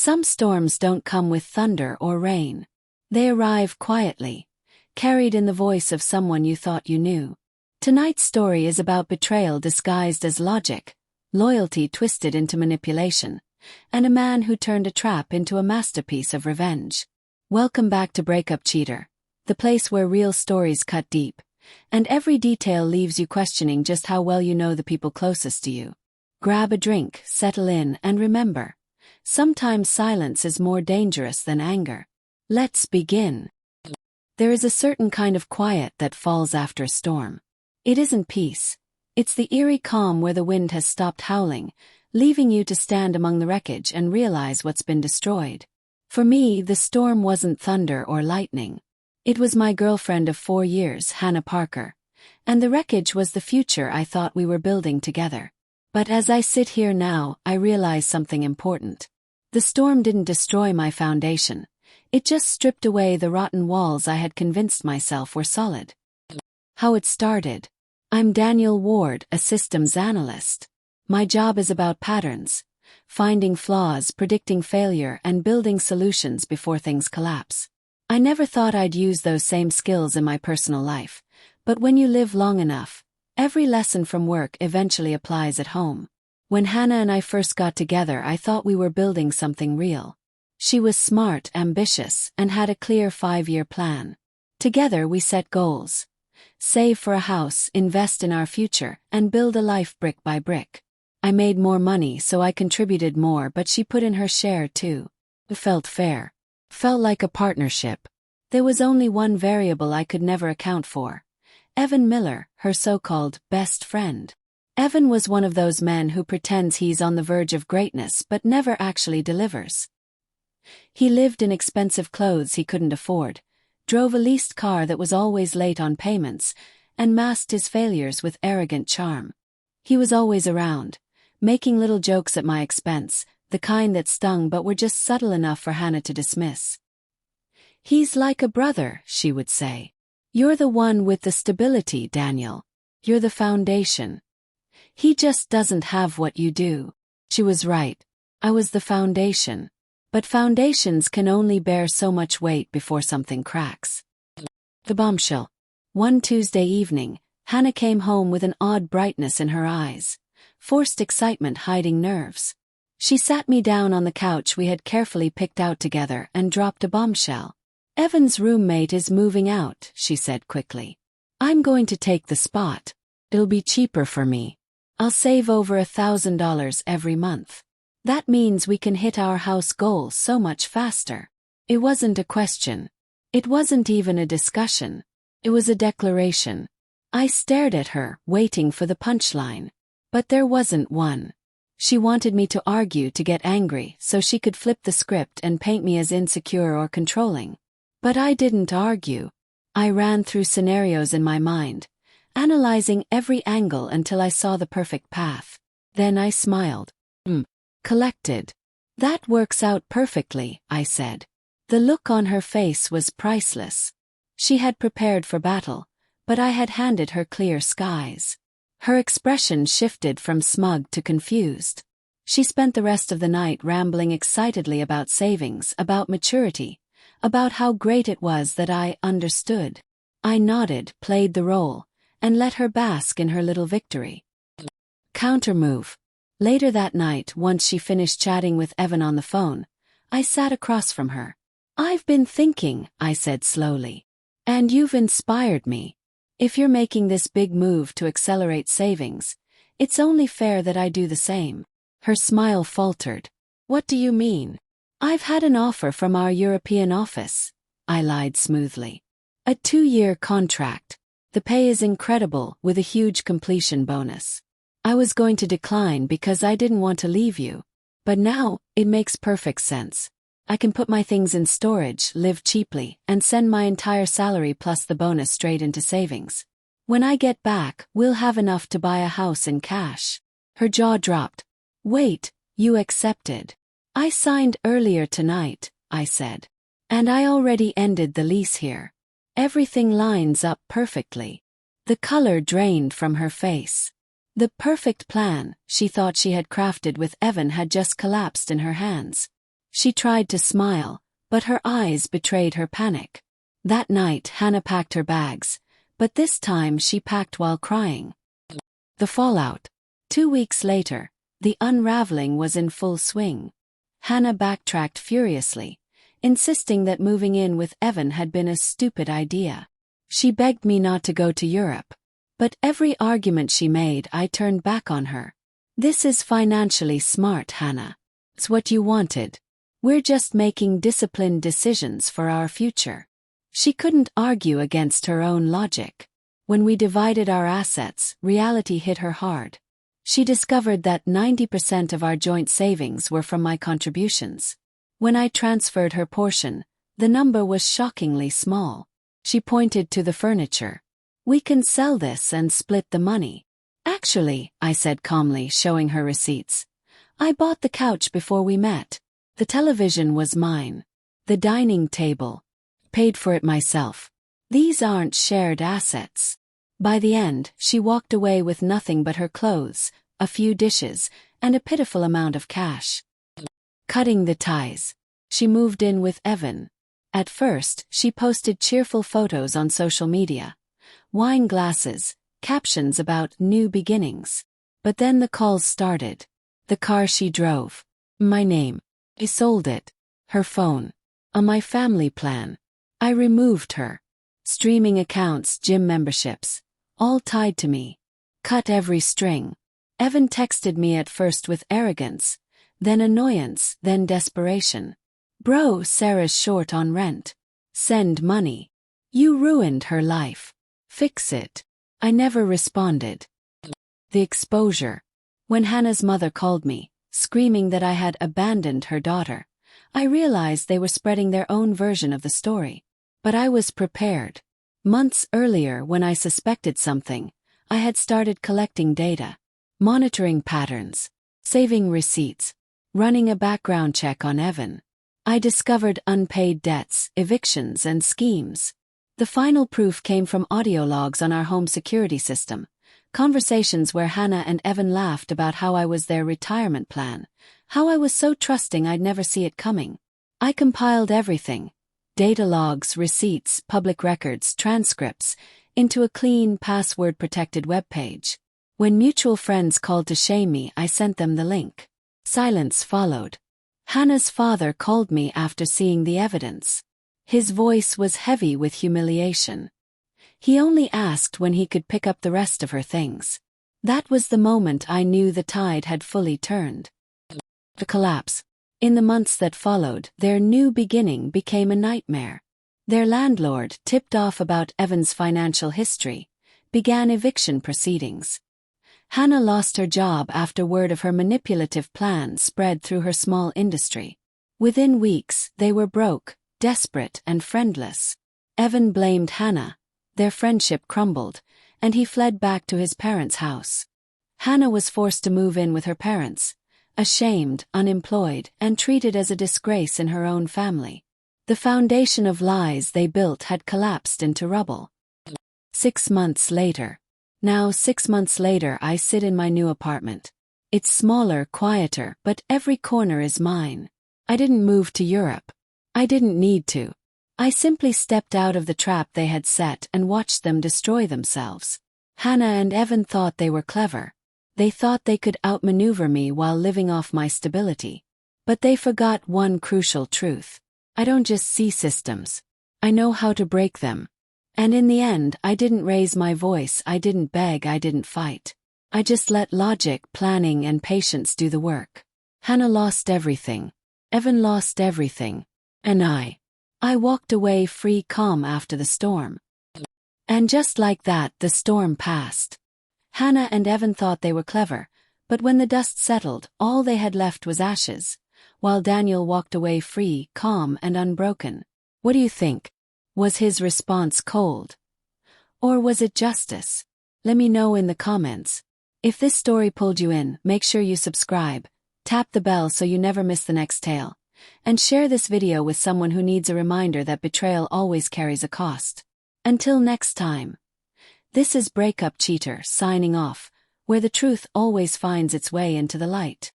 Some storms don't come with thunder or rain. They arrive quietly, carried in the voice of someone you thought you knew. Tonight's story is about betrayal disguised as logic, loyalty twisted into manipulation, and a man who turned a trap into a masterpiece of revenge. Welcome back to Breakup Cheater, the place where real stories cut deep, and every detail leaves you questioning just how well you know the people closest to you. Grab a drink, settle in, and remember, sometimes silence is more dangerous than anger. Let's begin. There is a certain kind of quiet that falls after a storm. It isn't peace. It's the eerie calm where the wind has stopped howling, leaving you to stand among the wreckage and realize what's been destroyed. For me, the storm wasn't thunder or lightning. It was my girlfriend of 4 years, Hannah Parker, and the wreckage was the future I thought we were building together. But as I sit here now, I realize something important. The storm didn't destroy my foundation. It just stripped away the rotten walls I had convinced myself were solid. How it started. I'm Daniel Ward, a systems analyst. My job is about patterns, finding flaws, predicting failure, and building solutions before things collapse. I never thought I'd use those same skills in my personal life, but when you live long enough, every lesson from work eventually applies at home. When Hannah and I first got together, I thought we were building something real. She was smart, ambitious, and had a clear 5-year plan. Together we set goals. Save for a house, invest in our future, and build a life brick by brick. I made more money, so I contributed more, but she put in her share too. It felt fair. Felt like a partnership. There was only one variable I could never account for. Evan Miller, her so-called best friend. Evan was one of those men who pretends he's on the verge of greatness but never actually delivers. He lived in expensive clothes he couldn't afford, drove a leased car that was always late on payments, and masked his failures with arrogant charm. He was always around, making little jokes at my expense, the kind that stung but were just subtle enough for Hannah to dismiss. "He's like a brother," she would say. "You're the one with the stability, Daniel. You're the foundation. He just doesn't have what you do." She was right. I was the foundation. But foundations can only bear so much weight before something cracks. The bombshell. One Tuesday evening, Hannah came home with an odd brightness in her eyes, forced excitement hiding nerves. She sat me down on the couch we had carefully picked out together and dropped a bombshell. "Evan's roommate is moving out," she said quickly. "I'm going to take the spot. It'll be cheaper for me. I'll save over $1,000 every month. That means we can hit our house goal so much faster." It wasn't a question. It wasn't even a discussion. It was a declaration. I stared at her, waiting for the punchline. But there wasn't one. She wanted me to argue, to get angry, so she could flip the script and paint me as insecure or controlling. But I didn't argue. I ran through scenarios in my mind, analyzing every angle until I saw the perfect path. Then I smiled. Collected. "That works out perfectly," I said. The look on her face was priceless. She had prepared for battle, but I had handed her clear skies. Her expression shifted from smug to confused. She spent the rest of the night rambling excitedly about savings, about maturity, about how great it was that I understood. I nodded, played the role, and let her bask in her little victory. Countermove. Later that night, once she finished chatting with Evan on the phone, I sat across from her. "I've been thinking," I said slowly. "And you've inspired me. If you're making this big move to accelerate savings, it's only fair that I do the same." Her smile faltered. "What do you mean?" "I've had an offer from our European office," I lied smoothly. "A 2-year contract. The pay is incredible, with a huge completion bonus. I was going to decline because I didn't want to leave you. But now, it makes perfect sense. I can put my things in storage, live cheaply, and send my entire salary plus the bonus straight into savings. When I get back, we'll have enough to buy a house in cash." Her jaw dropped. "Wait, you accepted?" "I signed earlier tonight," I said. "And I already ended the lease here. Everything lines up perfectly." The color drained from her face. The perfect plan she thought she had crafted with Evan had just collapsed in her hands. She tried to smile, but her eyes betrayed her panic. That night Hannah packed her bags, but this time she packed while crying. The fallout. 2 weeks later, the unraveling was in full swing. Hannah backtracked furiously, insisting that moving in with Evan had been a stupid idea. She begged me not to go to Europe. But every argument she made, I turned back on her. This is financially smart, Hannah. It's what you wanted. We're just making disciplined decisions for our future. She couldn't argue against her own logic. When we divided our assets, reality hit her hard. She discovered that 90% of our joint savings were from my contributions. When I transferred her portion, the number was shockingly small. She pointed to the furniture. We can sell this and split the money. Actually, I said calmly, showing her receipts. I bought the couch before we met. The television was mine. The dining table. Paid for it myself. These aren't shared assets. By the end, she walked away with nothing but her clothes, a few dishes, and a pitiful amount of cash. Cutting the ties. She moved in with Evan. At first, she posted cheerful photos on social media. Wine glasses, captions about new beginnings. But then the calls started. The car she drove. My name. I sold it. Her phone. On my family plan. I removed her. Streaming accounts, gym memberships. All tied to me. Cut every string. Evan texted me at first with arrogance, then annoyance, then desperation. Bro, Sarah's short on rent. Send money. You ruined her life. Fix it. I never responded. The exposure. When Hannah's mother called me, screaming that I had abandoned her daughter, I realized they were spreading their own version of the story. But I was prepared. Months earlier, when I suspected something, I had started collecting data, monitoring patterns, saving receipts, running a background check on Evan. I discovered unpaid debts, evictions, and schemes. The final proof came from audio logs on our home security system, conversations where Hannah and Evan laughed about how I was their retirement plan, how I was so trusting I'd never see it coming. I compiled everything, data logs, receipts, public records, transcripts, into a clean, password-protected webpage. When mutual friends called to shame me, I sent them the link. Silence followed. Hannah's father called me after seeing the evidence. His voice was heavy with humiliation. He only asked when he could pick up the rest of her things. That was the moment I knew the tide had fully turned. The collapse. In the months that followed, their new beginning became a nightmare. Their landlord, tipped off about Evan's financial history, began eviction proceedings. Hannah lost her job after word of her manipulative plan spread through her small industry. Within weeks, they were broke, desperate, and friendless. Evan blamed Hannah. Their friendship crumbled, and he fled back to his parents' house. Hannah was forced to move in with her parents, ashamed, unemployed, and treated as a disgrace in her own family. The foundation of lies they built had collapsed into rubble. 6 months later. Now 6 months later, I sit in my new apartment. It's smaller, quieter, but every corner is mine. I didn't move to Europe. I didn't need to. I simply stepped out of the trap they had set and watched them destroy themselves. Hannah and Evan thought they were clever. They thought they could outmaneuver me while living off my stability. But they forgot one crucial truth. I don't just see systems. I know how to break them. And in the end, I didn't raise my voice, I didn't beg, I didn't fight. I just let logic, planning, and patience do the work. Hannah lost everything. Evan lost everything. And I walked away free, calm after the storm. And just like that, the storm passed. Hannah and Evan thought they were clever, but when the dust settled, all they had left was ashes, while Daniel walked away free, calm, and unbroken. What do you think? Was his response cold? Or was it justice? Let me know in the comments. If this story pulled you in, make sure you subscribe, tap the bell so you never miss the next tale, and share this video with someone who needs a reminder that betrayal always carries a cost. Until next time. This is Breakup Cheater signing off, where the truth always finds its way into the light.